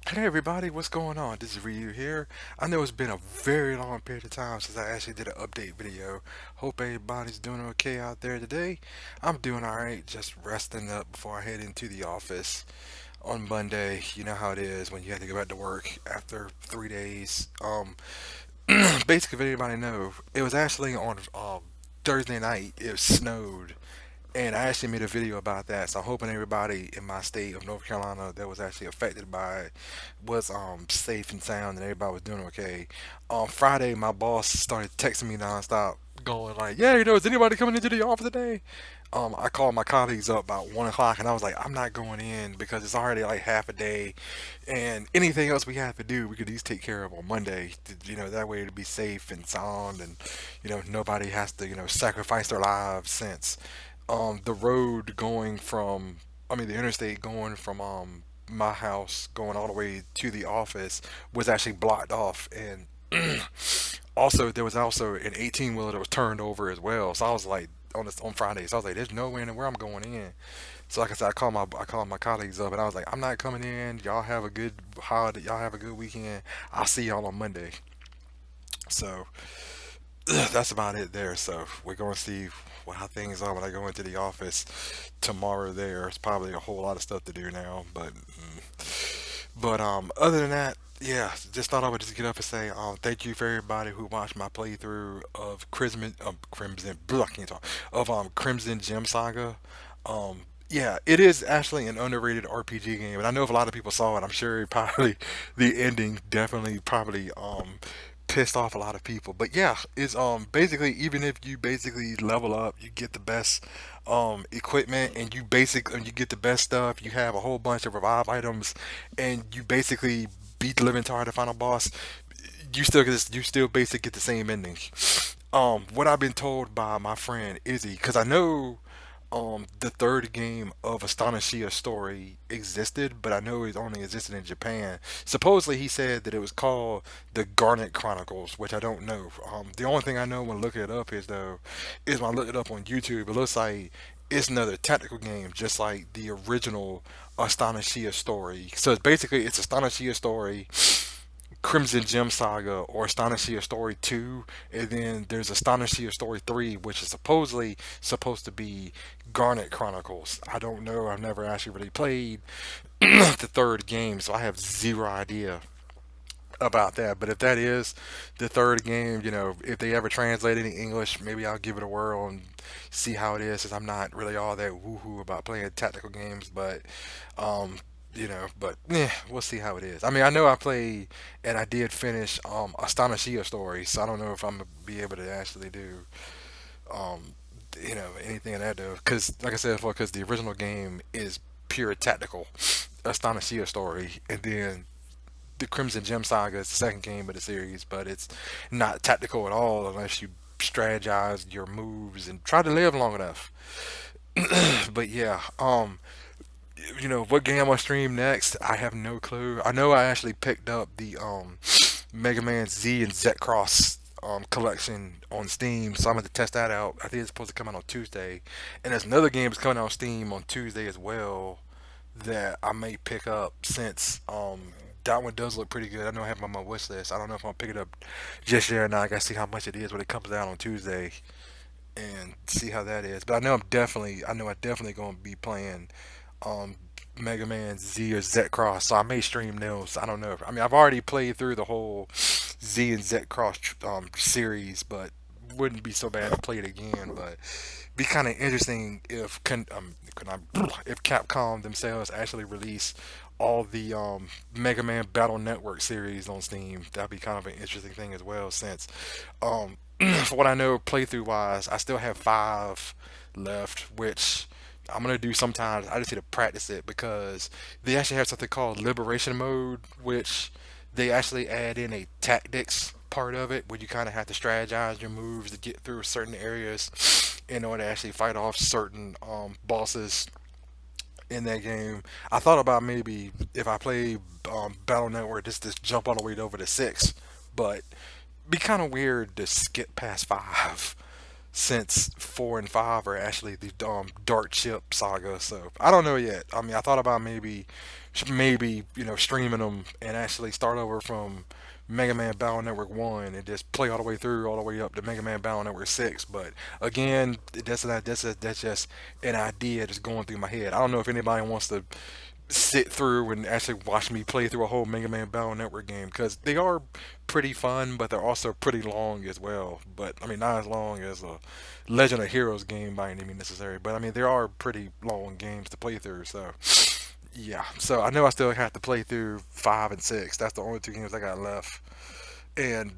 Hey everybody, what's going on? This is Ryu here. I know it's been a very long period of time since I actually did an update video. Hope everybody's doing okay out there today. I'm doing alright, just resting up before I head into the office on Monday. You know how it is when you have to go back to work after 3 days. Basically, if anybody know, it was actually on Thursday night. It snowed and I actually made a video about that, so I'm hoping everybody in my state of North Carolina that was actually affected by it was safe and sound and everybody was doing okay. On Friday, my boss started texting me nonstop, going like, "Yeah, is anybody coming into the office today?" I called my colleagues up about 1 o'clock, and I was like, "I'm not going in because it's already like half a day, and anything else we have to do, we could at least take care of on Monday. That way it'd be safe and sound, and nobody has to sacrifice their lives since." The road going from, the interstate going from my house going all the way to the office was actually blocked off, and also there was also an 18 wheeler that was turned over as well. So I was like on Friday, so I was like, "There's no way in where I'm going in." So like I said, I called my colleagues up, and I was like, "I'm not coming in. Y'all have a good holiday. Y'all have a good weekend. I'll see y'all on Monday." So that's about it there. So we're going to see how things are when I go into the office tomorrow. There's probably a whole lot of stuff to do now, but other than that, yeah, just thought I would just get up and say thank you for everybody who watched my playthrough of I can't talk, of Crimson Gem Saga. Um, yeah, it is actually an underrated RPG game, and I know if a lot of people saw it, I'm sure probably the ending definitely probably pissed off a lot of people. But yeah, it's basically, even if you basically level up, you get the best equipment, and you get the best stuff. You have a whole bunch of revive items, and you basically beat the living tar the final boss. You still basically get the same ending. What I've been told by my friend Izzy, because I know the third game of Astonishia story existed, but I know it only existed in Japan. Supposedly, he said that it was called the Garnet Chronicles, which I don't know. The only thing I know when looking it up is when I look it up on YouTube, it looks like it's another tactical game, just like the original Astonishia story. So it's Astonishia story, Crimson Gem Saga, or Astonishing Story 2, and then there's Astonishing Story 3, which is supposedly supposed to be Garnet Chronicles. I don't know. I've never actually really played the third game, so I have zero idea about that. But if that is the third game, if they ever translate it in English, maybe I'll give it a whirl and see how it is, since I'm not really all that woohoo about playing tactical games. Um, but we'll see how it is. I mean, I know I played and I did finish Astonishia story, so I don't know if I'm gonna be able to actually do um, anything in that though. Because like I said before, because the original game is pure tactical Astonishia story, and then the Crimson Gem Saga is the second game of the series, but it's not tactical at all unless you strategize your moves and try to live long enough. But yeah, what game I'm gonna stream next? I have no clue. I know I actually picked up the Mega Man Z and Z Cross collection on Steam, so I'm gonna test that out. I think it's supposed to come out on Tuesday, and there's another game that's coming out on Steam on Tuesday as well that I may pick up, since that one does look pretty good. I know I have it on my wish list. I don't know if I'm gonna pick it up just yet or not. I gotta see how much it is when it comes out on Tuesday and see how that is. But I know I definitely gonna be playing um Mega Man Z or Z Cross, so I may stream those. I don't know. I mean, I've already played through the whole Z and Z Cross series, but wouldn't be so bad to play it again. But be kind of interesting if if Capcom themselves actually release all the Mega Man Battle Network series on Steam. That'd be kind of an interesting thing as well, since um, for what I know, playthrough wise, I still have five left, which I'm gonna do sometimes. I just need to practice it because they actually have something called Liberation Mode, which they actually add in a tactics part of it, where you kind of have to strategize your moves to get through certain areas in order to actually fight off certain bosses in that game. I thought about maybe if I play Battle Network, just jump all the way over to six, but be kind of weird to skip past five. since 4 and 5 are actually the Dark Ship saga. So I don't know yet. I mean, I thought about maybe streaming them and actually start over from Mega Man Battle Network 1 and just play all the way through, all the way up to Mega Man Battle Network 6. But again, that's just an idea that's going through my head. I don't know if anybody wants to sit through and actually watch me play through a whole Mega Man Battle Network game, because they are pretty fun, but they're also pretty long as well. But I mean, not as long as a Legend of Heroes game by any means necessary. But I mean, there are pretty long games to play through. So yeah, so I know I still have to play through 5 and 6. That's the only two games I got left. And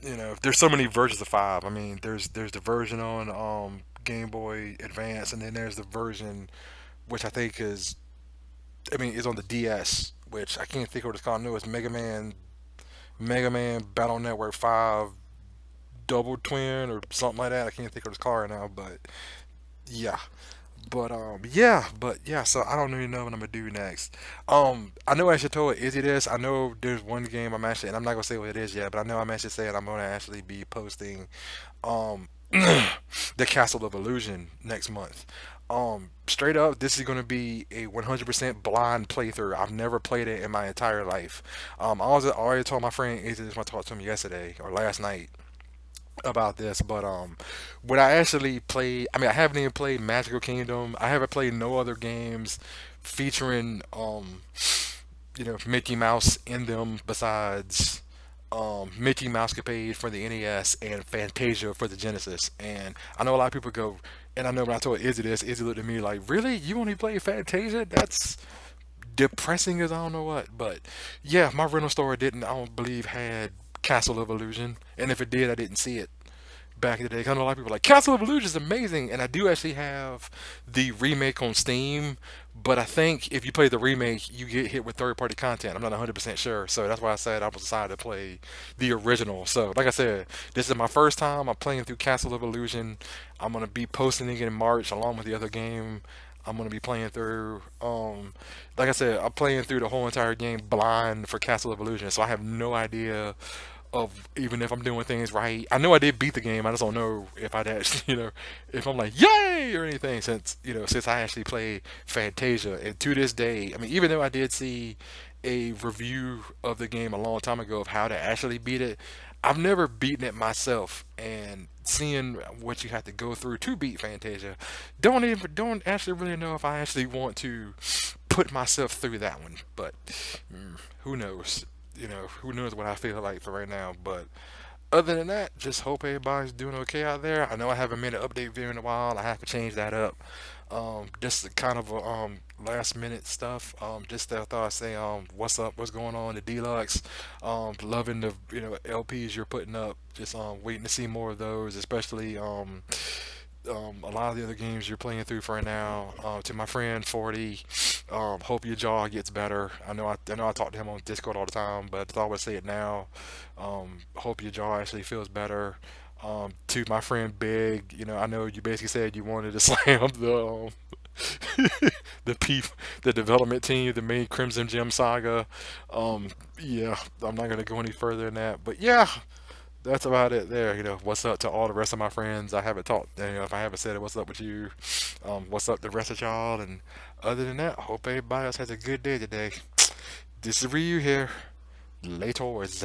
there's so many versions of 5. I mean, there's the version on Game Boy Advance, and then there's the version which I think is on the DS, which I can't think of what it's called. No, it's Mega Man Battle Network 5 Double Twin or something like that. I can't think of what it's called right now, but yeah. But yeah, so I don't really know what I'm gonna do next. I know I should told Izzy this. I know there's one game I'm actually, and I'm not gonna say what it is yet, but I know I'm actually saying I'm gonna actually be posting the Castle of Illusion next month. Straight up, this is going to be a 100% blind playthrough. I've never played it in my entire life. I already told my friend Izzy this when I talked to him yesterday or last night about this, but when I actually play, I mean, I haven't even played Magical Kingdom. I haven't played no other games featuring Mickey Mouse in them besides Mickey Mousecapade for the NES and Fantasia for the Genesis. And I know a lot of people go, and I know when I told Izzy this, Izzy looked at me like, "Really? You only play Fantasia? That's depressing as I don't know what." But yeah, my rental store I don't believe, had Castle of Illusion, and if it did, I didn't see it back in the day. 'Cause I know a lot of people are like Castle of Illusion is amazing, and I do actually have the remake on Steam. But I think if you play the remake, you get hit with third-party content. I'm not 100% sure, so that's why I said I was decided to play the original. So, like I said, this is my first time I'm playing through Castle of Illusion. I'm gonna be posting it in March along with the other game I'm gonna be playing through. Like I said, I'm playing through the whole entire game blind for Castle of Illusion, so I have no idea of even if I'm doing things right. I know I did beat the game. I just don't know if I'd actually, if I'm like yay or anything, since I actually played Fantasia. And to this day, I mean, even though I did see a review of the game a long time ago of how to actually beat it, I've never beaten it myself. And seeing what you have to go through to beat Fantasia, don't actually really know if I actually want to put myself through that one. But who knows? Who knows what I feel like for right now. But other than that, just hope everybody's doing okay out there. I know I haven't made an update video in a while. I have to change that up. Just kind of last minute stuff. Just I thought I'd say what's up, what's going on, the deluxe. Loving the LPs you're putting up. Just waiting to see more of those, especially a lot of the other games you're playing through for right now. To my friend 40, hope your jaw gets better. I know I talk to him on Discord all the time, but I thought I would say it now. Hope your jaw actually feels better. To my friend Big, I know you basically said you wanted to slam the peep the development team that made Crimson Gem Saga. Yeah, I'm not gonna go any further than that, but yeah, that's about it there. What's up to all the rest of my friends? I haven't talked, if I haven't said it, what's up with you? What's up to the rest of y'all? And other than that, hope everybody else has a good day today. This is Ryu here. Laters.